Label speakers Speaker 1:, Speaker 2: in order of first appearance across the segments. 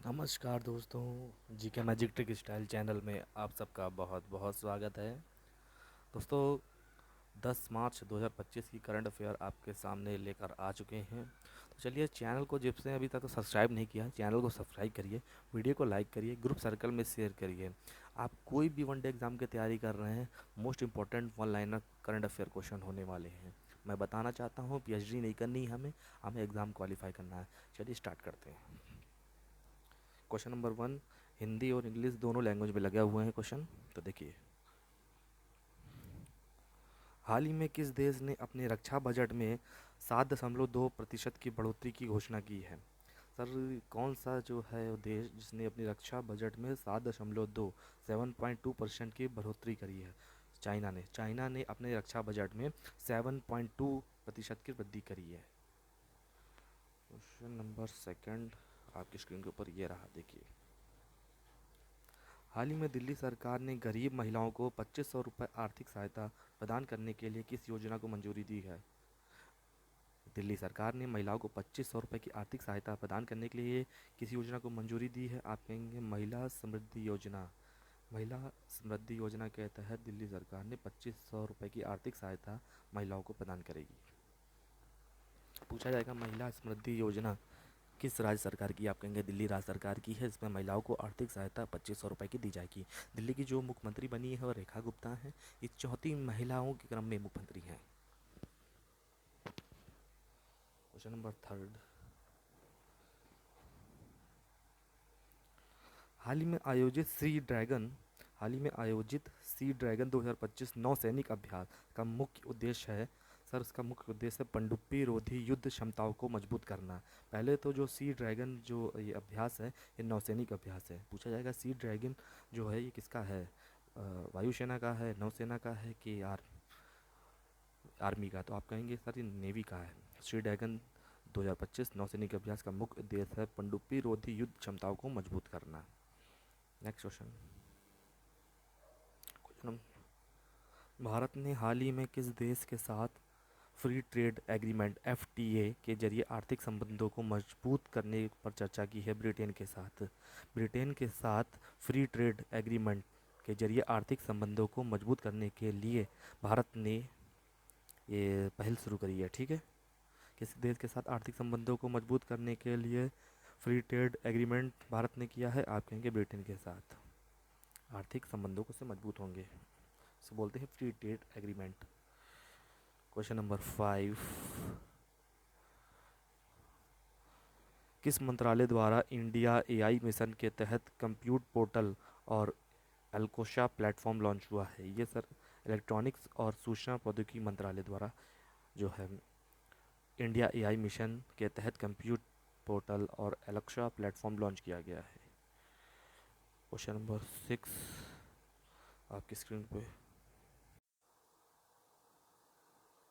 Speaker 1: नमस्कार दोस्तों, जी के मैजिक ट्रिक स्टाइल चैनल में आप सबका बहुत बहुत स्वागत है। दोस्तों, 10 मार्च 2025 की करंट अफेयर आपके सामने लेकर आ चुके हैं। तो चलिए, चैनल को जिसने अभी तक सब्सक्राइब नहीं किया, चैनल को सब्सक्राइब करिए, वीडियो को लाइक करिए, ग्रुप सर्कल में शेयर करिए। आप कोई भी वनडे एग्ज़ाम की तैयारी कर रहे हैं, most important one liner current affair question होने वाले हैं। मैं बताना चाहता हूँ, पीएचडी नहीं करनी है हमें, हमें एग्ज़ाम क्वालिफाई करना है। चलिए स्टार्ट करते हैं। क्वेश्चन नंबर 1, हिंदी और इंग्लिश दोनों लैंग्वेज में लगे हुए हैं क्वेश्चन। तो देखिए, हाल ही में किस देश ने अपने रक्षा बजट में 7.2% की बढ़ोतरी की घोषणा की है? सर, कौन सा जो है वो देश जिसने अपनी रक्षा बजट में 7.2 की बढ़ोतरी करी है? चाइना ने अपने रक्षा बजट में 7.2% की वृद्धि करी है। क्वेश्चन नंबर सेकंड आपकी स्क्रीन के ऊपर ये रहा, देखिए। हाल ही में दिल्ली सरकार ने गरीब महिलाओं को 2500 रुपये आर्थिक सहायता प्रदान करने के लिए किस योजना को मंजूरी दी है? दिल्ली सरकार ने महिलाओं को 2500 रुपये की आर्थिक सहायता प्रदान करने के लिए किस योजना को मंजूरी दी है? आप कहेंगे महिला समृद्धि योजना। महिला समृद्धि योजना के तहत दिल्ली सरकार ने 2500 रुपये की आर्थिक सहायता महिलाओं को प्रदान करेगी। पूछा जाएगा, महिला समृद्धि योजना किस राज्य सरकार की? आप कहेंगे दिल्ली राज्य सरकार की है। इसमें महिलाओं को आर्थिक सहायता 2500 रुपये की दी जाएगी। दिल्ली की जो मुख्यमंत्री बनी है वो रेखा गुप्ता है। ये चौथी महिलाओं के क्रम में मुख्यमंत्री हैं। क्वेश्चन नंबर थर्ड, हाल ही में आयोजित सी ड्रैगन 2025 नौसैनिक अभ्यास का मुख्य उद्देश्य है। सर, उसका मुख्य उद्देश्य है पनडुब्बी रोधी युद्ध क्षमताओं को मजबूत करना। पहले तो जो सी ड्रैगन जो ये अभ्यास है, ये नौसैनिक अभ्यास है। पूछा जाएगा सी ड्रैगन जो है ये किसका है? वायुसेना का है, नौसेना का है कि आर्मी का? तो आप कहेंगे सर ये नेवी का है। सी ड्रैगन 2025 नौसैनिक अभ्यास का मुख्य उद्देश्य है पनडुब्बी रोधी युद्ध क्षमताओं को मजबूत करना। नेक्स्ट क्वेश्चन, भारत ने हाल ही में किस देश के साथ फ्री ट्रेड एग्रीमेंट एफटीए के जरिए आर्थिक संबंधों को मजबूत करने पर चर्चा की है? ब्रिटेन के साथ फ्री ट्रेड एग्रीमेंट के जरिए आर्थिक संबंधों को मजबूत करने के लिए भारत ने ये पहल शुरू करी है। ठीक है, किस देश के साथ आर्थिक संबंधों को मजबूत करने के लिए फ्री ट्रेड एग्रीमेंट भारत ने किया है? आप कहेंगे ब्रिटेन के साथ आर्थिक संबंधों को से मजबूत होंगे, इसे बोलते हैं free trade agreement. Question number 5, किस मंत्रालय द्वारा इंडिया एआई मिशन के तहत कंप्यूट पोर्टल और एल्कोशा प्लेटफॉर्म लॉन्च हुआ है? ये सर इलेक्ट्रॉनिक्स और सूचना प्रौद्योगिकी मंत्रालय द्वारा जो है इंडिया एआई मिशन के तहत कंप्यूट पोर्टल और एलेक्सा प्लेटफॉर्म लॉन्च किया गया है। क्वेश्चन नंबर 6 आपकी स्क्रीन पे।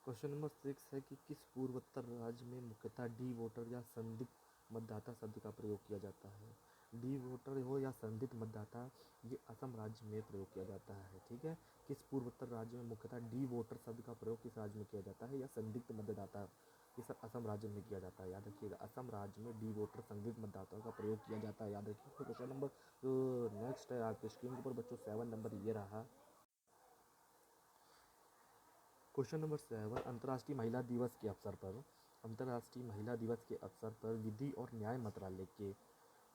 Speaker 1: क्वेश्चन नंबर 6 है कि किस पूर्वोत्तर राज्य में मुख्यतः डी वोटर या संदिग्ध मतदाता शब्द का प्रयोग किया जाता है? डी वोटर हो या संदिग्ध मतदाता, ये असम राज्य में प्रयोग किया जाता है। ठीक है, किस पूर्वोत्तर राज्य में मुख्यतः डी वोटर शब्द का प्रयोग किस राज्य में किया जाता है? या संदिग्ध मतदाता, ये सब असम राज्य में किया जाता है। याद रखिएगा, असम राज्य में डी वोटर संदिग्ध मतदाताओं का प्रयोग किया जाता है, याद रखिए। क्वेश्चन नंबर जो नेक्स्ट है आपके स्क्रीन के ऊपर बच्चों, 7 नंबर ये रहा। क्वेश्चन नंबर 7, अंतर्राष्ट्रीय महिला दिवस के अवसर पर विधि और न्याय मंत्रालय के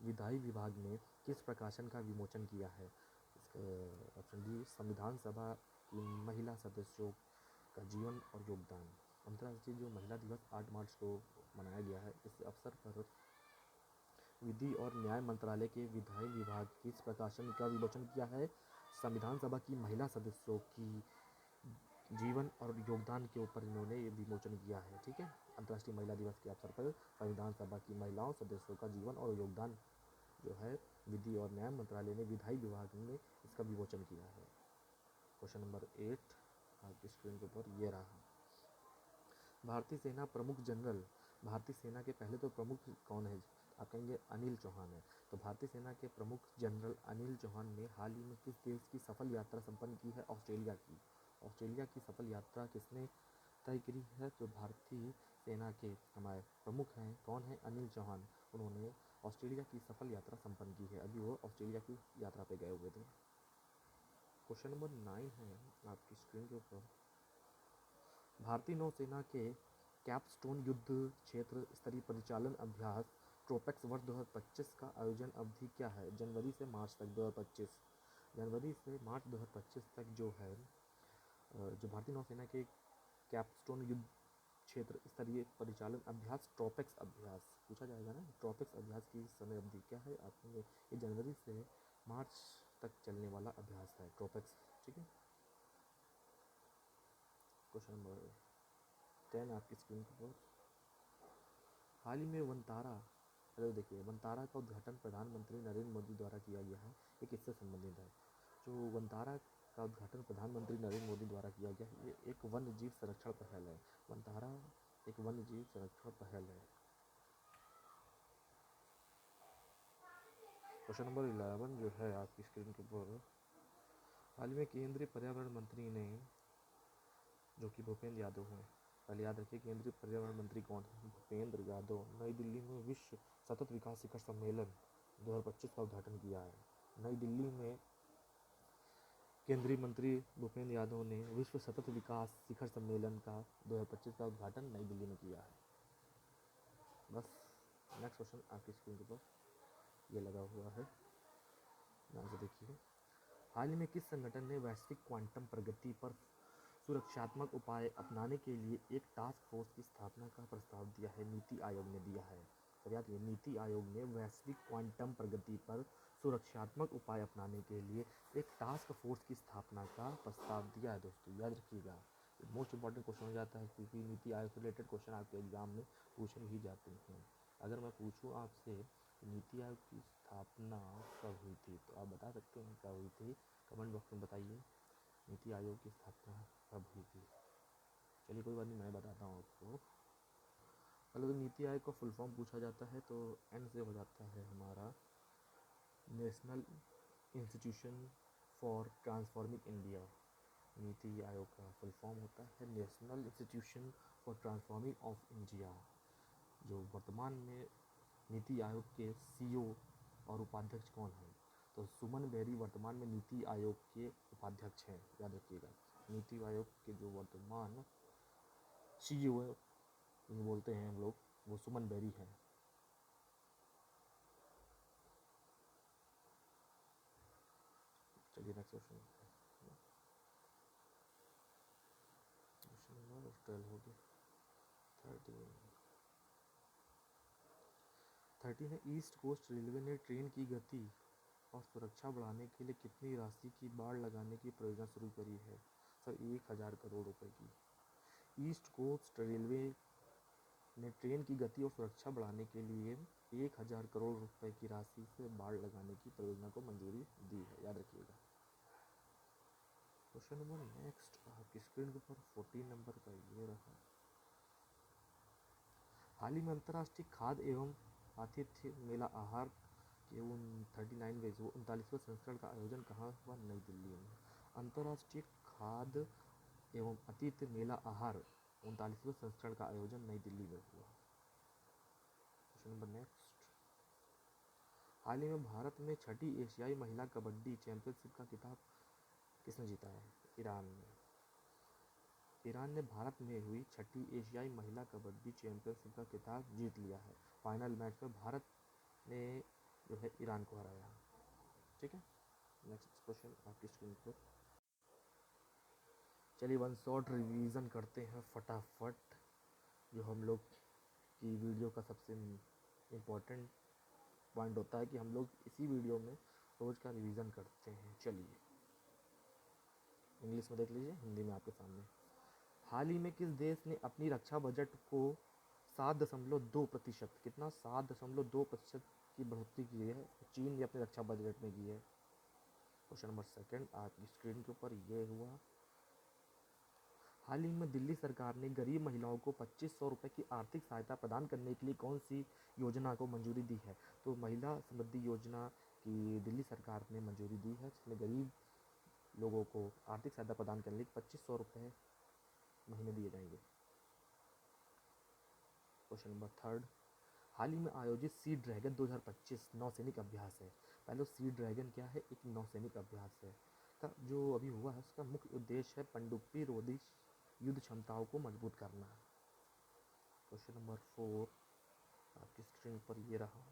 Speaker 1: विधायी विभाग ने किस प्रकाशन का विमोचन किया है? ऑप्शन डी, संविधान सभा की महिला सदस्यों का जीवन और योगदान। अंतर्राष्ट्रीय जो महिला दिवस 8 मार्च को मनाया गया है, इस अवसर पर विधि और न्याय मंत्रालय के विधायी विभाग किस प्रकाशन का विमोचन किया है? संविधान सभा की महिला सदस्यों की जीवन और योगदान के ऊपर इन्होंने ये विमोचन किया है। ठीक है, अंतर्राष्ट्रीय महिला दिवस के अवसर पर संविधान सभा की महिलाओं सदस्यों का जीवन और योगदान जो है विधि और न्याय मंत्रालय ने विधायी विभाग ने इसका विमोचन किया है। क्वेश्चन नंबर 8 आपकी स्क्रीन के ऊपर ये रहा। भारतीय सेना प्रमुख जनरल, भारतीय सेना के पहले तो प्रमुख कौन है? आप कहेंगे अनिल चौहान है। तो भारतीय सेना के प्रमुख जनरल अनिल चौहान ने हाल ही में किस देश की सफल यात्रा संपन्न की है? ऑस्ट्रेलिया की। ऑस्ट्रेलिया की सफल यात्रा किसने तय करी है? तो भारतीय सेना के हमारे प्रमुख हैं, कौन है? अनिल चौहान। उन्होंने ऑस्ट्रेलिया की सफल यात्रा संपन्न की है। अभी वो ऑस्ट्रेलिया की यात्रा पे गए हुए थे। क्वेश्चन नंबर 9 है आपकी स्क्रीन के ऊपर। भारतीय नौसेना के कैपस्टोन युद्ध क्षेत्र स्तरीय परिचालन अभ्यास ट्रोपेक्स वर्ष 2025 का आयोजन अवधि क्या है? जनवरी से मार्च तक 2025। जनवरी से मार्च 2025 तक जो है जो भारतीय नौसेना के कैपस्टोन युद्ध क्षेत्र स्तरीय परिचालन अभ्यास ट्रोपेक्स अभ्यास पूछा जाएगा ना। ट्रोपेक्स अभ्यास की समय अवधि क्या है? आपको ये जनवरी से मार्च तक चलने वाला अभ्यास है ट्रोपेक्स। ठीक है। क्वेश्चन नंबर 10 आपकी स्क्रीन पर। हाल ही में वनतारा, चलो देखिए, वनतारा का उद्घाटन प्रधानमंत्री नरेंद्र मोदी द्वारा किया गया है। ये किससे संबंधित है? जो वनतारा का उद्घाटन प्रधानमंत्री नरेंद्र मोदी द्वारा किया गया है, ये एक वन्य जीव संरक्षण पहल है। वनतारा एक वन्य जीव संरक्षण पहल है। क्वेश्चन नंबर 11 जो है आपकी स्क्रीन के ऊपर। हाल ही में केंद्रीय पर्यावरण मंत्री ने, जो कि भूपेंद्र यादव हैं, पहले याद रखिए केंद्रीय पर्यावरण मंत्री कौन है? भूपेंद्र यादव, नई दिल्ली में विश्व सतत विकास शिखर सम्मेलन 2025 का उद्घाटन किया है। नई दिल्ली में केंद्रीय मंत्री भूपेंद्र यादव ने विश्व सतत विकास शिखर सम्मेलन का 2025 का उद्घाटन नई दिल्ली में किया है। बस। नेक्स्ट क्वेश्चन आपकी स्क्रीन के ऊपर ये लगा हुआ है, ध्यान से देखिए। हाल ही में किस संगठन ने वैश्विक क्वांटम प्रगति पर सुरक्षात्मक उपाय अपनाने के लिए एक टास्क फोर्स की स्थापना का प्रस्ताव दिया है? नीति आयोग ने दिया है। तो याद, नीति आयोग ने वैश्विक क्वांटम प्रगति पर सुरक्षात्मक उपाय अपनाने के लिए एक टास्क फोर्स की स्थापना का प्रस्ताव दिया है। दोस्तों याद रखिएगा, मोस्ट इंपॉर्टेंट क्वेश्चन हो जाता है, क्योंकि नीति आयोग से रिलेटेड क्वेश्चन आपके एग्जाम में पूछे ही जाते हैं। अगर मैं पूछूं आपसे नीति आयोग की स्थापना कब हुई थी, तो आप बता सकते हैं कब हुई थी? कमेंट बॉक्स में बताइए नीति आयोग की स्थापना कब हुई थी। चलिए कोई बात नहीं, मैं बताता हूँ आपको। अगर नीति आयोग का फुल फॉर्म पूछा जाता है तो एन से हो जाता है हमारा national institution for transforming India. NITI Aayog का फुल फॉर्म होता है national institution for transforming of India. जो वर्तमान में नीति आयोग के सीईओ और उपाध्यक्ष कौन हैं? तो सुमन बेरी वर्तमान में नीति आयोग के उपाध्यक्ष हैं, याद रखिएगा। नीति आयोग के जो वर्तमान सीईओ बोलते हैं हम लोग, वो सुमन बेरी हैं। चलिए नेक्स्ट क्वेश्चन। क्वेश्चन नंबर 12 हो गया। 13 है, ईस्ट कोस्ट रेलवे ने ट्रेन की गति और सुरक्षा बढ़ाने के लिए कितनी राशि की बाड़ लगाने की परियोजना शुरू करी है? सर 1000 करोड़ रुपए की। ईस्ट कोस्ट रेलवे ने ट्रेन की गति और सुरक्षा बढ़ाने के लिए 1000 करोड़ रुपए की राशि से बाड़ लगाने की परियोजना को मंजूरी दी है, याद रखिएगा। क्वेश्चन नंबर नेक्स्ट आपकी स्क्रीन के ऊपर 14 नंबर का ये रहा। हाल ही में अंतर्राष्ट्रीय खाद्य एवं आतिथ्य मेला आहार के 39वें संस्करण का आयोजन कहाँ हुआ? नई दिल्ली में। अंतर्राष्ट्रीय खाद्य एवं आतिथ्य मेला आहार 39वें संस्करण का आयोजन नई दिल्ली में हुआ। Question number next. हाल ही में भारत में छठी एशियाई महिला कबड्डी चैंपियनशिप का खिताब किसने जीता है? ईरान ने। ईरान ने भारत में हुई छठी एशियाई महिला कबड्डी चैंपियनशिप का खिताब जीत लिया है। फाइनल मैच में भारत ने जो है ईरान को हराया। ठीक है। नेक्स्ट क्वेश्चन आपकी स्क्रीन पर। चलिए वन शॉट रिवीजन करते हैं फटाफट, जो हम लोग की वीडियो का सबसे इम्पोर्टेंट पॉइंट होता है कि हम लोग इसी वीडियो में रोज़ का रिवीजन करते हैं। चलिए इंग्लिश में देख लीजिए, हिंदी में आपके सामने। हाल ही में किस देश ने अपनी रक्षा बजट को 7.2% कितना 7.2% की बढ़ोतरी की है? चीन ने अपने रक्षा बजट में की है। क्वेश्चन नंबर सेकंड आपकी स्क्रीन के ऊपर ये हुआ। हाल ही में दिल्ली सरकार ने गरीब महिलाओं को 2500 रुपये की आर्थिक सहायता प्रदान करने के लिए कौन सी योजना को मंजूरी दी है? तो महिला समृद्धि योजना की दिल्ली सरकार ने मंजूरी दी है, जिसमें गरीब लोगों को आर्थिक सहायता प्रदान करने के लिए 2500 रुपये महीने दिए जाएंगे। Question number third. हाल ही में आयोजित सी ड्रैगन 2025 नौसैनिक अभ्यास है। पहले सी ड्रैगन क्या है, एक नौसैनिक अभ्यास है का जो अभी हुआ है उसका मुख्य उद्देश्य है पनडुब्बी रोधी युद्ध क्षमताओं को मजबूत करना। क्वेश्चन नंबर 4 आपकी स्क्रीन पर ये रहा।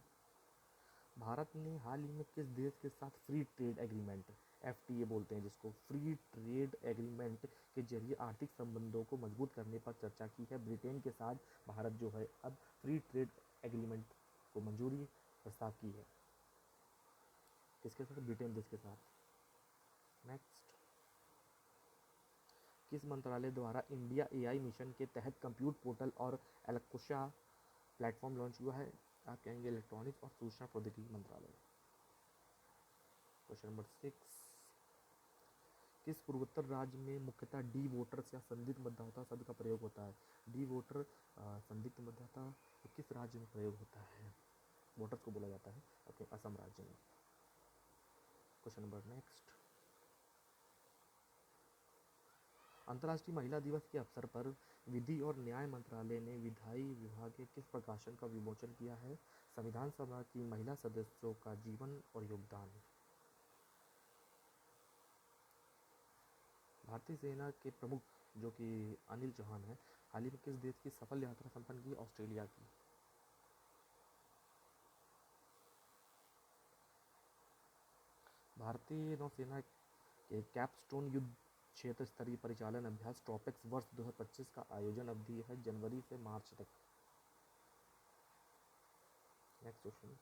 Speaker 1: भारत ने हाल ही में किस देश के साथ फ्री ट्रेड एग्रीमेंट FTA बोलते हैं जिसको, फ्री ट्रेड एग्रीमेंट के जरिए आर्थिक संबंधों को मजबूत करने पर चर्चा की है। ब्रिटेन के साथ भारत जो है अब फ्री ट्रेड एग्रीमेंट को मंजूरी प्रस्ताव की है। किसके साथ? ब्रिटेन देश के साथ। नेक्स्ट, किस मंत्रालय द्वारा इंडिया AI मिशन के तहत कंप्यूट पोर्टल और एलकोशा प्लेटफॉर्म लॉन्च हुआ है? आप कहेंगे इलेक्ट्रॉनिक्स और सूचना प्रौद्योगिकी मंत्रालय। क्वेश्चन नंबर 6, किस पूर्वोत्तर राज्य में मुख्यतः डी वोटर्स या संदिग्ध मतदाता शब्द का प्रयोग होता है? डी वोटर संदिग्ध मतदाता किस राज्य में प्रयोग होता है? वोटर्स को बोला जाता है अपने असम राज्य में। क्वेश्चन नंबर नेक्स्ट, अंतर्राष्ट्रीय महिला दिवस के अवसर पर विधि और न्याय मंत्रालय ने विधायी विभाग के किस प्रकाशन का विमोचन किया है? संविधान सभा की महिला सदस्यों का जीवन और योगदान। भारतीय सेना के प्रमुख जो कि अनिल चौहान है, हाल ही में किस देश की सफल यात्रा संपन्न की? ऑस्ट्रेलिया की। भारतीय नौसेना के कैपस्टोन युद्ध क्षेत्र स्तरीय परिचालन अभ्यास ट्रॉपिक्स वर्ष 2025 का आयोजन अवधि है जनवरी से मार्च तक। नेक्स्ट क्वेश्चन,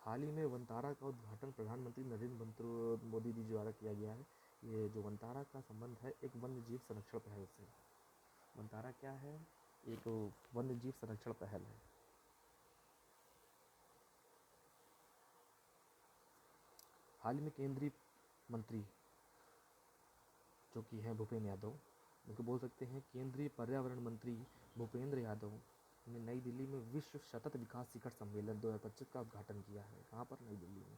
Speaker 1: हाल ही में वनतारा का उद्घाटन प्रधानमंत्री नरेंद्र मोदी जी द्वारा किया गया है। ये जो वनतारा का संबंध है एक वन्य जीव संरक्षण पहल से। वनतारा क्या है? एक वन्य जीव संरक्षण पहल है। हाल ही में केंद्रीय मंत्री जो कि हैं भूपेंद्र यादव, उनको बोल सकते हैं केंद्रीय पर्यावरण मंत्री भूपेंद्र यादव ने नई दिल्ली में विश्व सतत विकास शिखर सम्मेलन 2025 का उद्घाटन किया है। कहाँ पर? नई दिल्ली में।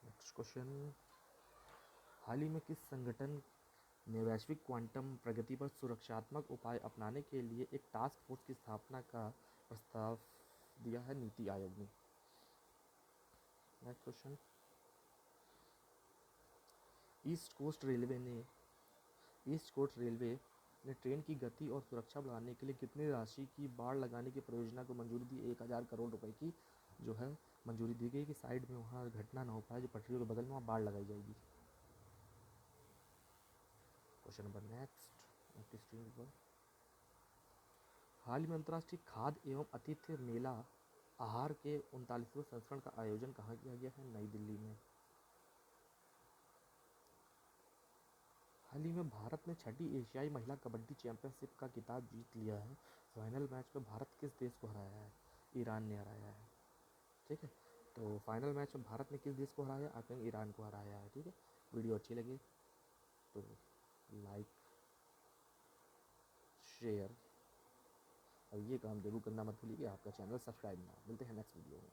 Speaker 1: नेक्स्ट क्वेश्चन, हाल ही में किस संगठन ने वैश्विक क्वांटम प्रगति पर सुरक्षात्मक उपाय अपनाने के लिए एक टास्क फोर्स की स्थापना का प्रस्ताव दिया है? नीति आयोग ने। Next question, East Coast Railway ने ट्रेन की गति और सुरक्षा बढ़ाने के लिए कितनी राशि की बाड़ लगाने की परियोजना को मंजूरी दी? 1000 करोड़ रुपए की जो है मंजूरी दी गई कि साइड में वहाँ घटना ना हो पाए, जो पटरियों के बगल में वहाँ बाड़ लगाई जाएगी। क्वेश्चन नंबर नेक्स्ट, हाल ही में अंतर्राष्ट्रीय खाद्य एवं आतिथ्य मेला आहार के 39वें संस्करण का आयोजन कहाँ किया गया है? नई दिल्ली में। हाल ही में भारत ने 6ठी एशियाई महिला कबड्डी चैंपियनशिप का खिताब जीत लिया है। फाइनल मैच में भारत किस देश को हराया है? ईरान ने हराया है। ठीक है, तो फाइनल मैच में भारत ने किस देश को हराया? आप कहेंगे ईरान को हराया है। ठीक है, वीडियो अच्छी लगी तो लाइक शेयर और ये काम जरूर करना मत भूलिए। आपका चैनल सब्सक्राइब ना। मिलते हैं नेक्स्ट वीडियो में।